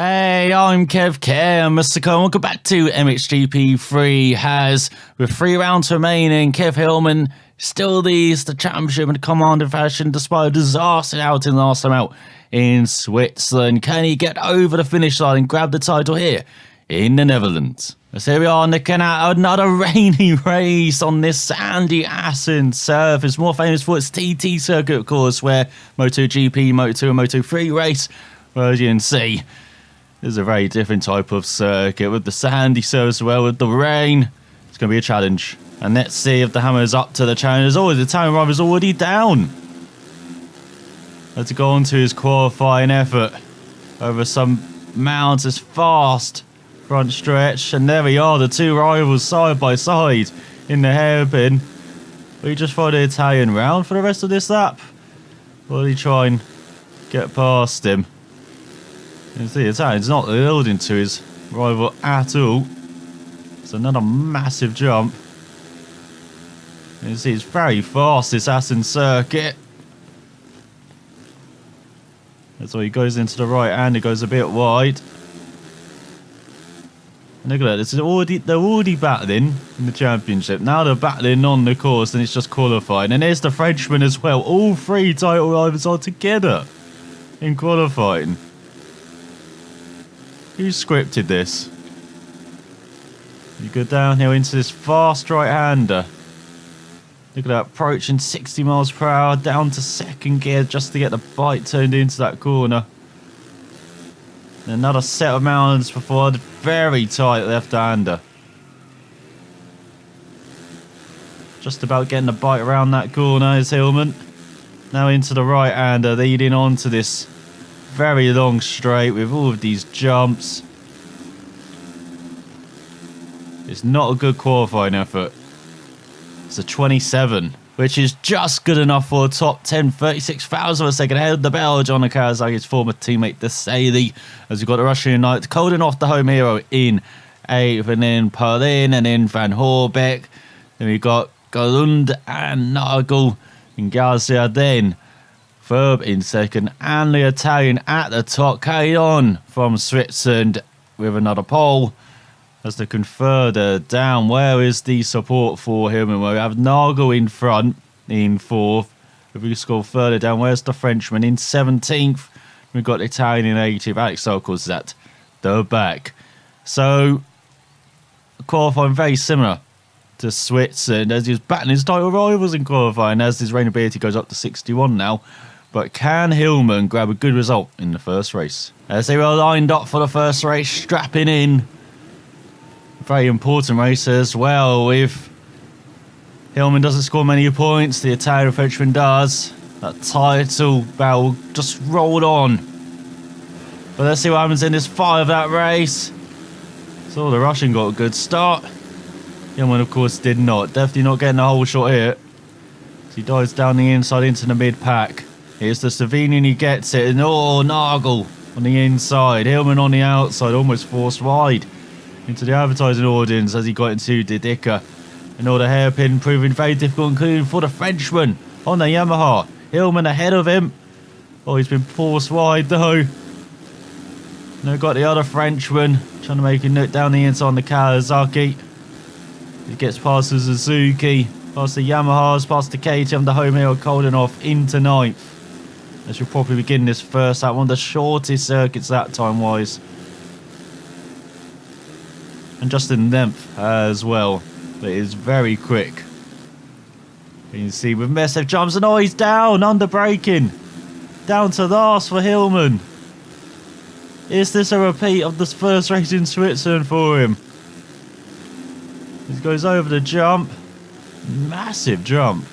Hey, I'm Kev Mr. Cole. Welcome back to MXGP3. With 3 rounds remaining, Kev Hillman still leads the championship in commanding fashion despite a disaster outing last time out in Switzerland. Can he get over the finish line and grab the title here in the Netherlands? So here we are looking at another rainy race on this sandy Assen surface, more famous for its TT circuit, of course, where MotoGP, Moto2 and Moto3 race. Well, as you can see, this is a very different type of circuit with the sandy surface as well, with the rain. It's going to be a challenge. And let's see if the hammer is up to the challenge. As always, the Italian rider's already down. Let's go on to his qualifying effort over some mounds, this fast front stretch. And there we are, the two rivals side by side in the hairpin. Will he just follow the Italian round for the rest of this lap? Or will he try and get past him? You see, the Italian's not yielding to his rival at all. It's another massive jump. You see, it's very fast, this Assen circuit. That's why he goes into the right hand, it goes a bit wide. And look at that, they're already battling in the championship. Now they're battling on the course and it's just qualifying. And there's the Frenchman as well. All 3 title rivals are together in qualifying. Who scripted this? You go downhill into this fast right-hander. Look at that, approaching 60 miles per hour, down to second gear just to get the bike turned into that corner. And another set of mountains before the very tight left-hander. Just about getting the bike around that corner is Hillman. Now into the right-hander, leading on to this very long straight with all of these jumps. It's not a good qualifying effort. It's a 27, which is just good enough for a top 10, 36 thousandths of a second ahead of the Belgian on Kawasaki's former teammate Desailly. As we've got the Russian United holding off the home hero in 8th, and then Perlin, and then Van Horbeck. Then we've got Galund and Nagel and Garcia then. Verb in second, and the Italian at the top. Carried on from Switzerland with another pole. As they can further down, where is the support for him? And we have Nagel in front in 4th. If we scroll further down, where's the Frenchman in 17th? We've got the Italian in 18th. Alex Sokos at the back. So qualifying very similar to Switzerland as he's battling his title rivals in qualifying, as his rainability goes up to 61 now. But can Hillman grab a good result in the first race? As they were lined up for the first race, strapping in. Very important race as well. If Hillman doesn't score many points, the Italian Frenchman does. That title battle just rolled on. But let's see what happens in this fight of that race. So the Russian got a good start. Hillman, of course, did not. Definitely not getting a whole shot here. So he dives down the inside into the mid-pack. Here's the Slovenian, he gets it, and oh, Nagel on the inside, Hillman on the outside, almost forced wide into the advertising audience as he got into Didika. And all the hairpin proving very difficult, including for the Frenchman on the Yamaha. Hillman ahead of him. Oh, he's been forced wide though. Now got the other Frenchman trying to make a note down the inside on the Kawasaki. He gets past the Suzuki, past the Yamahas, past the KTM, the home hero, holding off into 9th. As you'll probably begin this first lap, one of the shortest circuits that time wise. And just in length as well. It is very quick. You can see with massive jumps, and oh, he's down, under braking. Down to last for Hillman. Is this a repeat of this first race in Switzerland for him? He goes over the jump. Massive jump.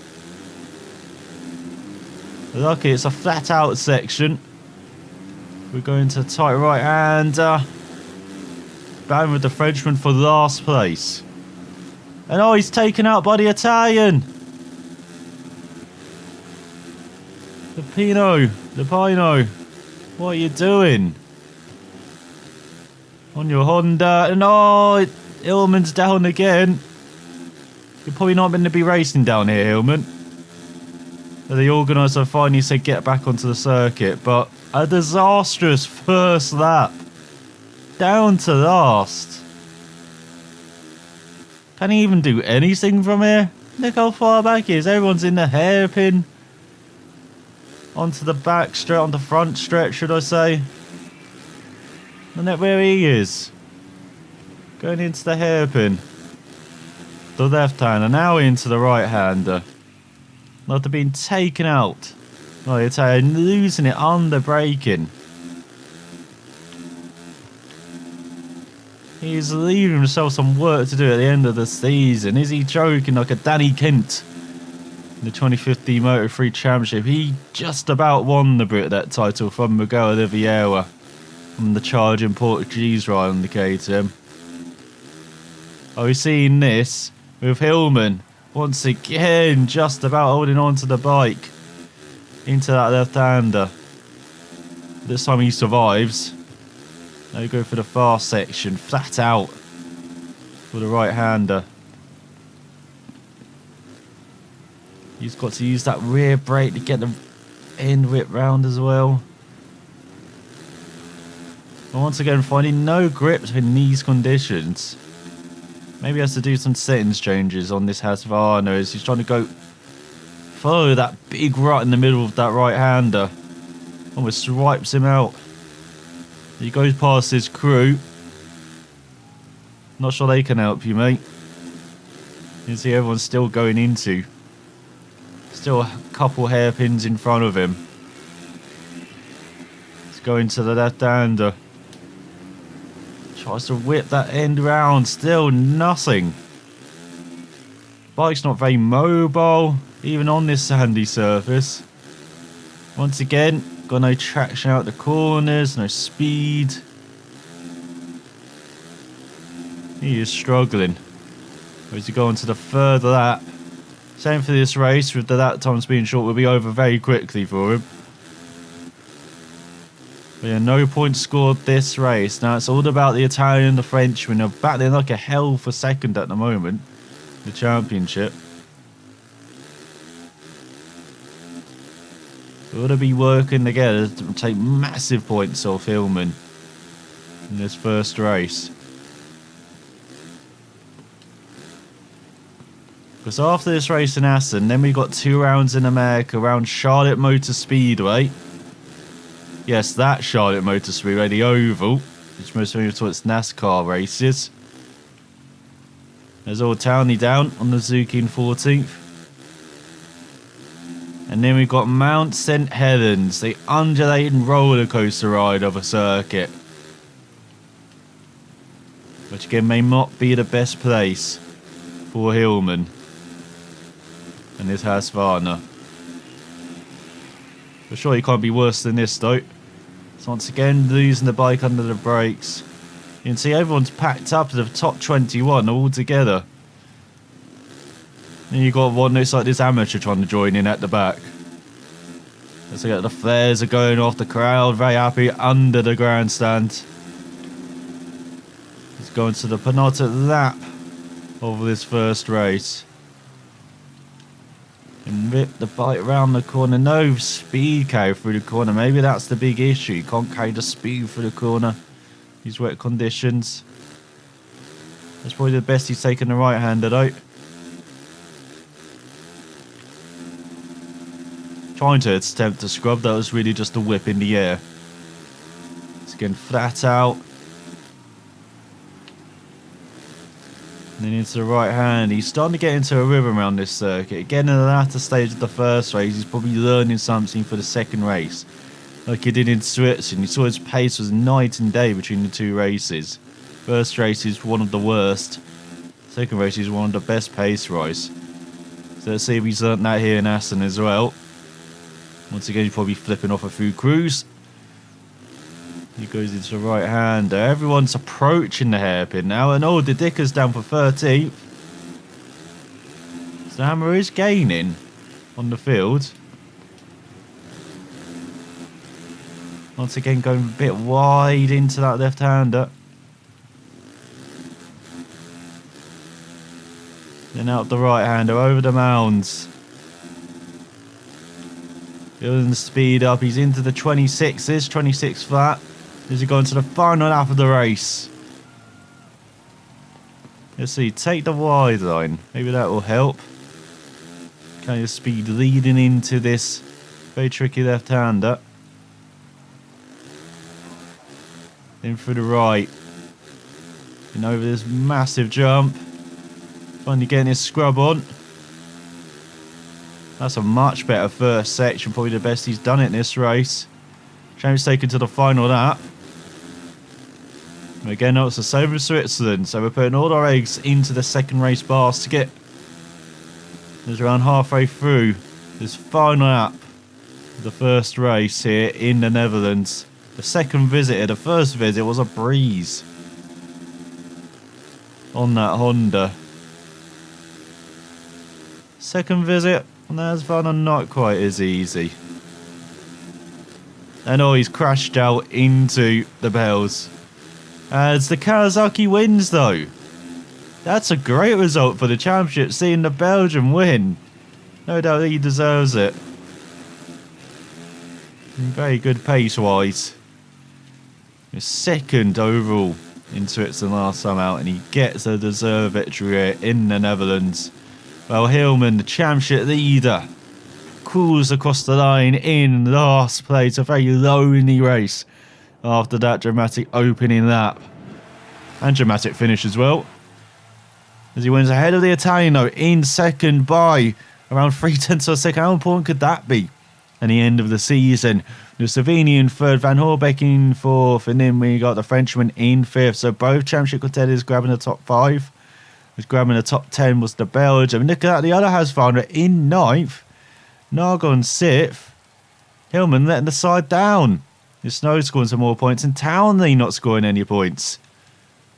Lucky it's a flat out section. We're going to tight right hand. Battling with the Frenchman for last place. And oh, he's taken out by the Italian. The Pino. What are you doing? On your Honda. And oh, Hillman's down again. You're probably not meant to be racing down here, Hillman. The organiser finally said get back onto the circuit, but a disastrous first lap down to last. Can he even do anything from here? Look how far back he is. Everyone's in the hairpin. Onto the back straight, on the front stretch, should I say. And that's where he is. Going into the hairpin. The left-hander, now into the right-hander. After being taken out. Like I say, losing it under braking. He's leaving himself some work to do at the end of the season. Is he joking like a Danny Kent in the 2015 Moto3 Championship? He just about won the Brit that title from Miguel Oliveira on the charging Portuguese ride on the KTM. Are we seeing this with Hillman once again just about holding on to the bike into that left-hander? This time he survives. Now you go for the fast section, flat out for the right-hander. He's got to use that rear brake to get the end whip round as well. And once again, finding no grips in these conditions. Maybe he has to do some settings changes on this Husqvarna as he's trying to go follow that big rut in the middle of that right-hander. Almost swipes him out. He goes past his crew. Not sure they can help you, mate. You can see everyone's still going into. Still a couple hairpins in front of him. He's going to the left-hander. Tries to whip that end round. Still nothing. Bike's not very mobile, even on this sandy surface. Once again, got no traction out the corners, no speed. He is struggling. As he go on to the third lap. Same for this race, with the lap times being short, will be over very quickly for him. But yeah, no points scored this race. Now it's all about the Italian and the Frenchman. They're battling like a hell for second at the moment. The championship. We're going to be working together to take massive points off Hillman in this first race. Because after this race in Assen, then we got 2 rounds in America around Charlotte Motor Speedway. Yes, that Charlotte Motor Speedway, the oval, which most famous for its NASCAR races. There's Old Townley down on the Zuki 14th. And then we've got Mount St. Helens, the undulating roller coaster ride of a circuit. Which again may not be the best place for Hillman and his Husqvarna. But sure, he can't be worse than this though. So once again, losing the bike under the brakes. You can see everyone's packed up to the top 21 all together. Then you got one looks like this amateur trying to join in at the back. Let's look at the flares are going off, the crowd very happy under the grandstand. He's going to the penultimate lap of this first race. And rip the bike around the corner. No speed carry through the corner. Maybe that's the big issue. You can't carry the speed through the corner. These wet conditions. That's probably the best he's taken the right-hander though. Trying to attempt to scrub, that was really just a whip in the air. It's getting flat out. And then into the right hand. He's starting to get into a rhythm around this circuit. Again, in the latter stage of the first race, he's probably learning something for the second race. Like he did in Switzerland. You saw his pace was night and day between the 2 races. First race is one of the worst. Second race is one of the best pace rides. So let's see if he's learnt that here in Assen as well. Once again, he's probably flipping off a few crews. He goes into the right hander. Everyone's approaching the hairpin now. And oh, the Dicker's down for 13th. So Hammer is gaining on the field. Once again, going a bit wide into that left-hander. Then out the right-hander, over the mounds. Building the speed up. He's into the 26s, 26 flat. as you go into the final lap of the race. Let's see, take the wide line. Maybe that will help. Kind of speed leading into this very tricky left-hander. In through the right. And over this massive jump. Finally getting his scrub on. That's a much better first section. Probably the best he's done it in this race. Champ's taken to the final lap. And again, it's the same as Switzerland. So we're putting all our eggs into the second race basket. There's around halfway through this final lap of the first race here in the Netherlands. The second visit, the first visit was a breeze on that Honda. Second visit, that's fun, not quite as easy. And oh, he's crashed out into the bells. As the Kawasaki wins though. That's a great result for the championship, seeing the Belgian win. No doubt he deserves it. Very good pace-wise. He's second overall in Switzerland last time out, and he gets a deserved victory here in the Netherlands. Well, Hillman, the championship leader, cruised across the line in last place. A very lonely race after that dramatic opening lap. And dramatic finish as well. As he wins ahead of the Italian, though, in second by around 0.3 of a second. How important could that be? And the end of the season. The Slovenian third, Van Horbeck in fourth, and then we got the Frenchman in fifth. So both championship contenders grabbing the top 5. Was grabbing the top 10 was the Belgium. Look at that, the other Husqvarna in ninth. Nargon sixth. Hillman letting the side down. The Snow scoring some more points, and Townley not scoring any points.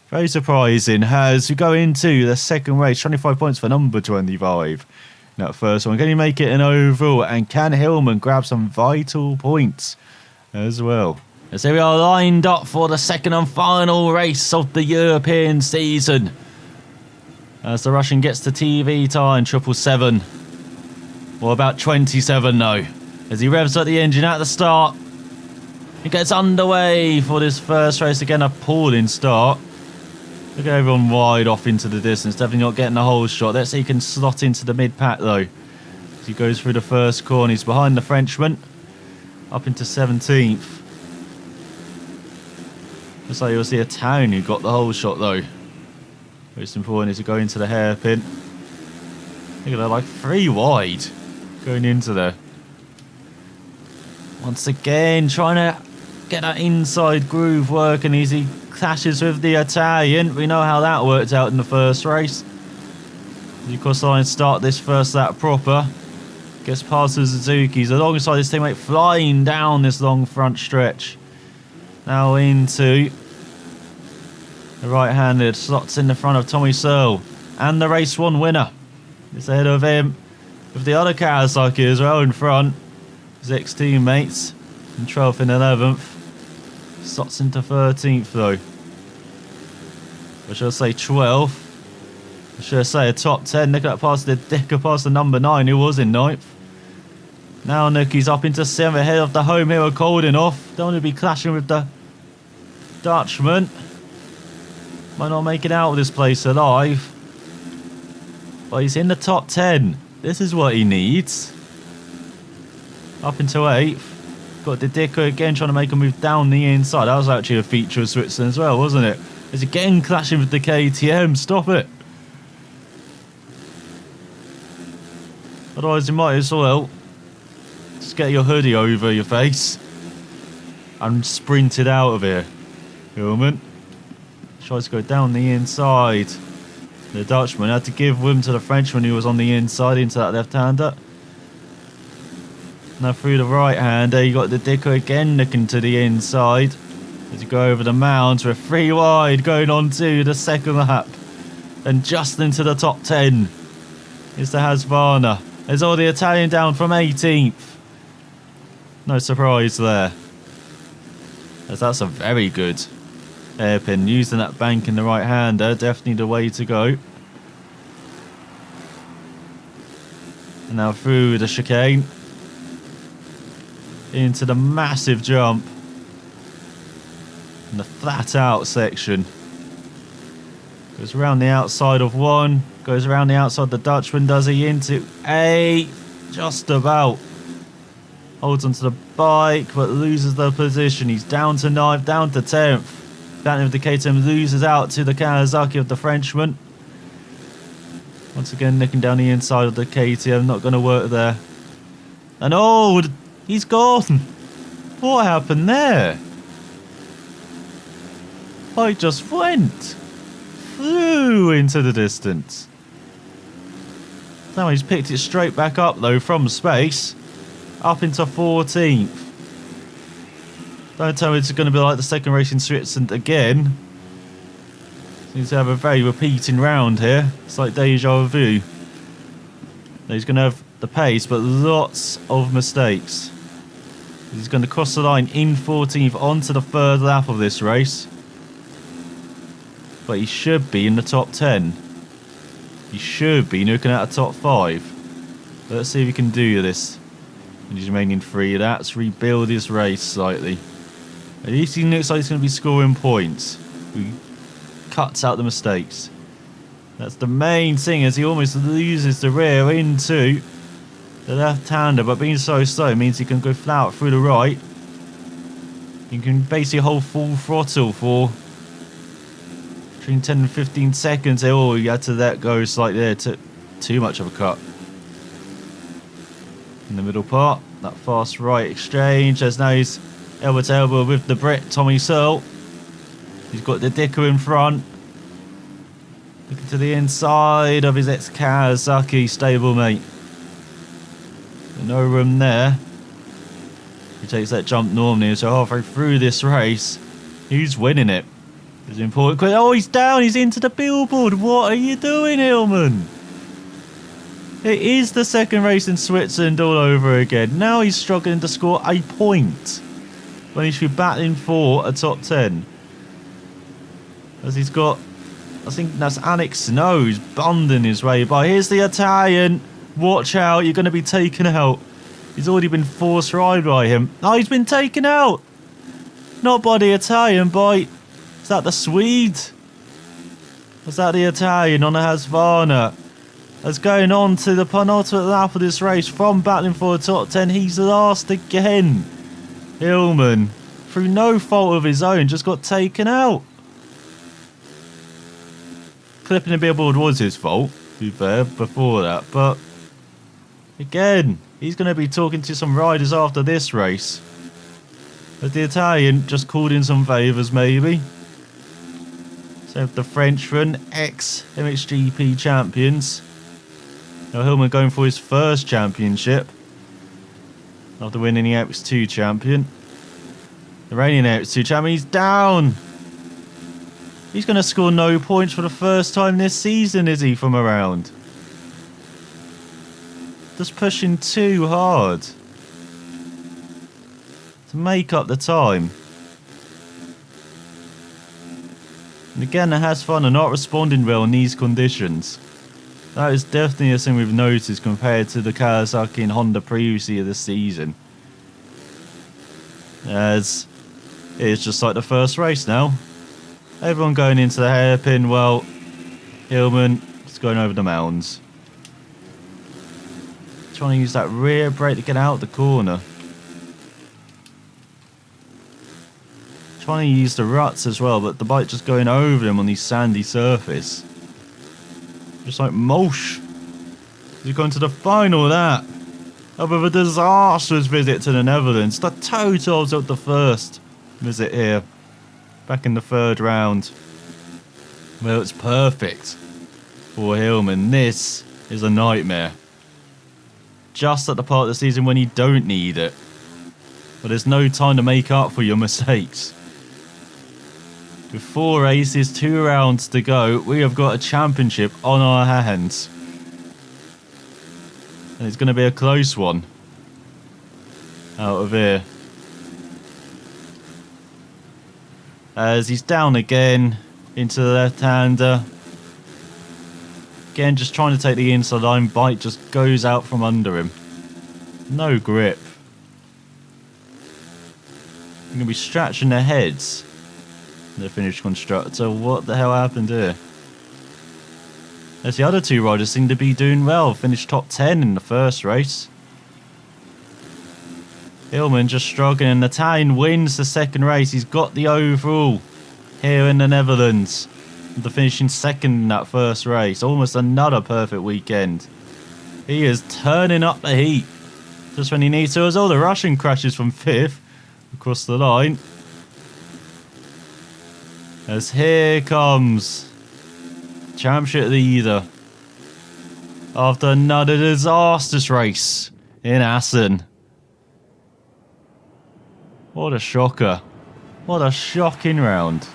Very surprising. As we go into the second race, 25 points for number 25. That first one, can he make it an overall? And can Hillman grab some vital points as well? As we are lined up for the second and final race of the European season. As the Russian gets the TV time, 777. Or about 27 though. As he revs up the engine at the start. He gets underway for this first race. Again, a appalling start. Look at everyone wide off into the distance. Definitely not getting the whole shot. Let's see he can slot into the mid-pack though. As he goes through the first corner. He's behind the Frenchman. Up into 17th. Looks like it was the Italian who got the whole shot though. Most important is to go into the hairpin. Look at that, like 3 wide. Going into there. Once again, trying to get that inside groove working as he clashes with the Italian. We know how that worked out in the first race. As he cross the line, start this first lap proper. Gets past the Suzuki's alongside his teammate, flying down this long front stretch. Now into the right-handed, slots in the front of Tommy Searle. And the race 1 winner. It's ahead of him with the other Kawasaki as well in front. His ex-teammates in 12th and 11th. Slots into 13th though. I should say 12th. I should say a top 10. Look at that past the Dicker past the number 9 who was in 9th. Now Nuki's up into 7th ahead of the home hero Koldenhoff. Don't want to be clashing with the Dutchman. Might not make it out of this place alive. But he's in the top 10. This is what he needs. Up into 8th. Got the Dicker again trying to make a move down the inside. That was actually a feature of Switzerland as well, wasn't it? It's again clashing with the KTM. Stop it. Otherwise you might as well just get your hoodie over your face and sprint it out of here. Hillman tries to go down the inside. The Dutchman had to give room to the Frenchman who was on the inside into that left-hander. Now through the right-hander, you got the Dicker again looking to the inside. As you go over the mounds, we're 3 wide going on to the second lap. And just into the top 10 is the Husqvarna. There's all the Italian down from 18th. No surprise there. As that's a very good hairpin. Using that bank in the right-hander, definitely the way to go. And now through the chicane. Into the massive jump. flat out section. Goes around the outside of one. Goes around the outside of the Dutchman. Does he into eight? Just about. Holds onto the bike, but loses the position. He's down to 9th, down to 10th. Phantom of the KTM loses out to the Kawasaki of the Frenchman. Once again, nicking down the inside of the KTM. Not going to work there. And oh, he's gone. What happened there? Bike just went. Flew into the distance. Now he's picked it straight back up though from space. Up into 14th. Don't tell me it's going to be like the second race in Switzerland again. Seems to have a very repeating round here. It's like deja vu. He's going to have the pace, but lots of mistakes. He's going to cross the line in 14th onto the third lap of this race. But he should be in the top 10. He should be looking at a top 5. Let's see if he can do this. And he's remaining 3 laps. Rebuild his race slightly. At least he looks like he's going to be scoring points. He cuts out the mistakes. That's the main thing, as he almost loses the rear into the left-hander. But being so slow means he can go flat out through the right. He can basically hold full throttle for between 10 and 15 seconds. Oh, he had to let go slightly there. Took too much of a cut. In the middle part, that fast right exchange, as now he's elbow to elbow with the Brit Tommy Searle. He's got the Dicker in front. Looking to the inside of his ex-Kawasaki stablemate. No room there. He takes that jump normally, so halfway through this race, he's winning it. It's important. Oh, he's down, he's into the billboard. What are you doing, Hillman? It is the second race in Switzerland all over again. Now he's struggling to score a point when he should be battling for a top 10. As he's got, I think that's Alex Snow's bundling his way by. Here's the Italian. Watch out, you're going to be taken out. He's already been forced ride by him. Oh, he's been taken out. Not by the Italian, by... Is that the Swede? Was that the Italian on the Husqvarna? As going on to the penultimate lap of this race from battling for a top 10, he's last again. Hillman, through no fault of his own, just got taken out. Clipping the billboard was his fault, to be fair, before that. But again, he's going to be talking to some riders after this race. As the Italian just called in some favours, maybe. So the Frenchman, ex-MXGP champions. Now Hillman going for his first championship after winning the MX2 champion. The reigning MX2 champion, he's down. He's going to score no points for the first time this season, is he, from around? Just pushing too hard to make up the time. And again, the Husqvarna not responding well in these conditions. That is definitely a thing we've noticed compared to the Kawasaki and Honda previously this season. As it's just like the first race now. Everyone going into the hairpin. Well, Hillman is going over the mounds. Trying to use that rear brake to get out the corner. Trying to use the ruts as well, but the bike just going over them on the sandy surface. Just like Mosh. He's going to the final of that. Of a disastrous visit to the Netherlands. The totals of the first visit here. Back in the third round. Well, it's perfect for Hillman. This is a nightmare. Just at the part of the season when you don't need it. But there's no time to make up for your mistakes. With 4 races, 2 rounds to go, we have got a championship on our hands. And it's going to be a close one. Out of here. As he's down again into the left-hander. Again, just trying to take the inside line. Bike just goes out from under him. No grip. You're going to be scratching their heads. the Finnish constructor. What the hell happened here? As the other two riders seem to be doing well. Finished top 10 in the first race. Hillman just struggling, and Italian wins the second race. He's got the overall here in the Netherlands. The finishing second in that first race. Almost another perfect weekend. He is turning up the heat just when he needs to. As all the Russian crashes from 5th across the line. As here comes championship leader after another disastrous race in Assen. What a shocker. What a shocking round.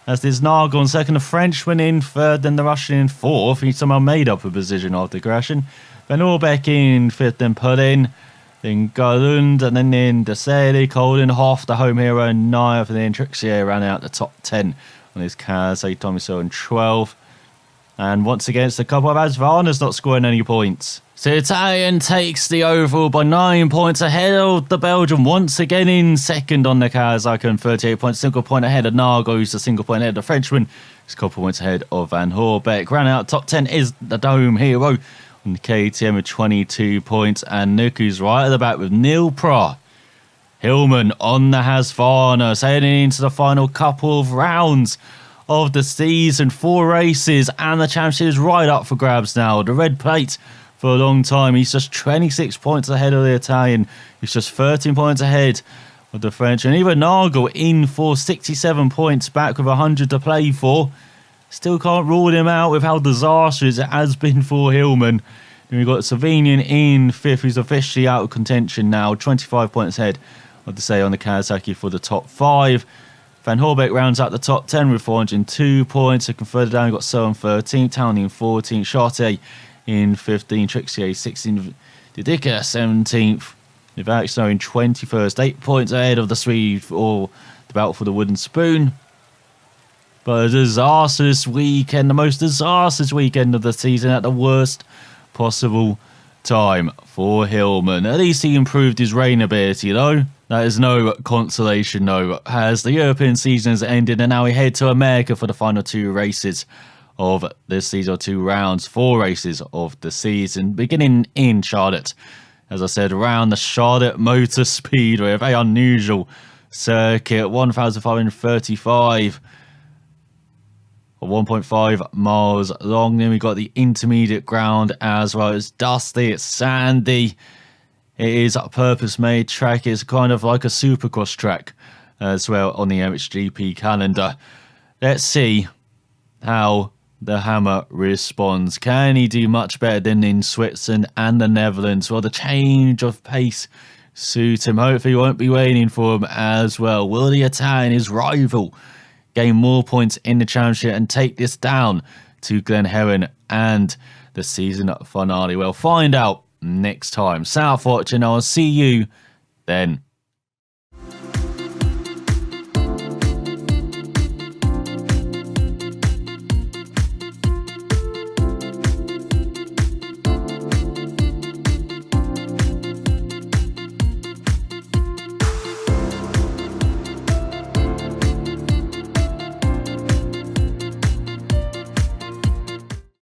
As there's Nagel in second, the Frenchman in third, then the Russian in fourth. He somehow made up a position after crashing. Van Orbeck in fifth, then Pullin, then Garlund, and then in Deseli, holding Hoff, the home hero, in ninth, and then Trixier ran out the top 10 on his cars, 8 Tommy so in 12th. And once again, it's a couple of Husqvarna's not scoring any points. So Italian takes the overall by 9 points ahead of the Belgian once again in second on the Kawasaki and 38 points, single point ahead of Nagel, who's a single point ahead of the Frenchman. He's a couple points ahead of Van Horbeck. Ran out top 10 is the Dome Hero on the KTM with 22 points, and Nuku's right at the back with nil pro. Hillman on the Husqvarna, heading into the final couple of rounds of the season. 4 races, and the championship is right up for grabs now. The red plate for a long time. He's just 26 points ahead of the Italian. He's just 13 points ahead of the French. And even Nagel in for 67 points back with 100 to play for. Still can't rule him out with how disastrous it has been for Hillman. And we've got Slovenian in 5th, who's officially out of contention now. 25 points ahead, I'd say, on the Kawasaki for the top 5. Van Horbeck rounds out the top 10 with 402 points. Looking further down, we've got So in 13th, Townley in 14th, Chartier in 15th, Trixier 16th, Didika 17th, Nivaxno in 21st, 8 points ahead of the Swede for the battle for the wooden spoon. But a disastrous weekend, the most disastrous weekend of the season at the worst possible time for Hillman. At least he improved his rain ability though. That is no consolation though, as the European season has ended and now we head to America for the final 2 races of this season, or 2 rounds, 4 races of the season, beginning in Charlotte. As I said, around the Charlotte Motor Speedway, a very unusual circuit, 1,535 or 1.5 miles long. Then we got the intermediate ground as well. It's dusty, it's sandy. It is a purpose-made track. It's kind of like a supercross track as well on the MXGP calendar. Let's see how the Hammer responds. Can he do much better than in Switzerland and the Netherlands? Well, the change of pace suit him. Hopefully, he won't be waiting for him as well. Will the Italian, his rival, gain more points in the championship and take this down to Glen Helen and the season finale? We'll find out next time. South watching. I'll see you then.